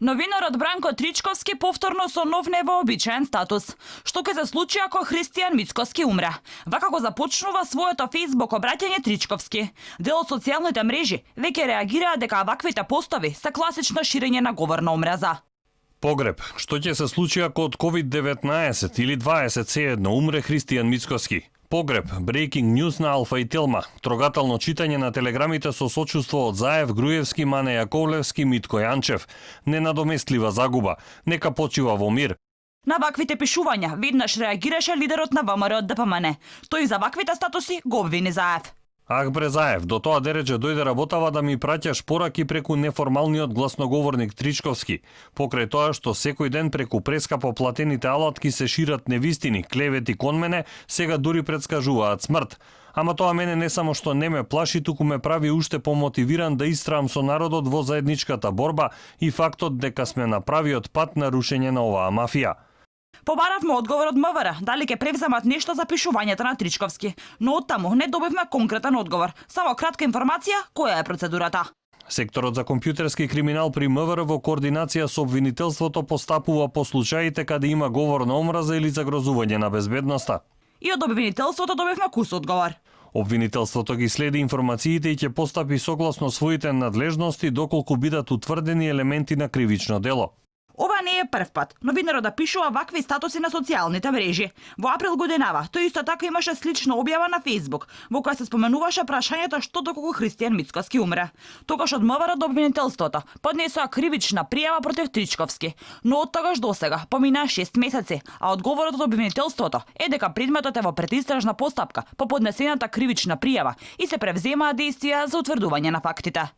Новинарот Бранко Тричковски повторно со нов невообичаен статус. Што ќе се случи ако Христијан Мицкоски умре? Вака го започнува своето Facebook обраќање Тричковски. Дел од социјалните мрежи веќе реагираа дека ваквите постови се класично ширење на говорна омраза. Погреб. Што ќе се случи ако од COVID-19 или 20 сеедно умре Христијан Мицкоски? Погреб, breaking news на Алфа и Телма, трогателно читање на телеграмите со сочувство од Заев, Груевски, Мане Јаковлевски, Митко Јанчев. Ненадоместлива загуба, нека почива во мир. На ваквите пишувања веднаш реагираше лидерот на ВМРО од ДПМН. Тој за ваквите статуси го обвини Заев. Ах бре Заев, до тоа дереже дојде работава да ми праќаш пораки преку неформалниот гласноговорник Тричковски. Покрај тоа што секој ден преку прескапо платените алатки се шират невистини, клевети кон мене, сега дури предскажуваат смрт. Ама тоа мене не само што не ме плаши, туку ме прави уште помотивиран да истраам со народот во заедничката борба и фактот дека сме на правиот пат на рушење на оваа мафија. Побаравме одговор од МВР, дали ќе превземат нешто за пишувањето на Тричковски, но оттаму не добивме конкретен одговор. Само кратка информација, која е процедурата. Секторот за компјутерски криминал при МВР во координација со обвинителството постапува по случаите каде има говор на омраза или загрозување на безбедноста. И од обвинителството добивме кус одговор. Обвинителството ги следи информациите и ќе постапи согласно своите надлежности доколку бидат утврдени елементи на кривично дело. Ова не е прв пат. Новинарот да пишува вакви статуси на социјалните мрежи. Во април годинава, тој исто така имаше слична објава на Facebook, во која се споменуваше прашањето што доколку Христијан Мицкоски умре. Тогаш од МВР до обвинителството поднесоа кривична пријава против Тричковски, но од тогаш до сега поминаа 6 месеци, а одговорот од обвинителството е дека предметот е во предистражна постапка по поднесената кривична пријава и се превземаат дејствија за утврдување на фактите.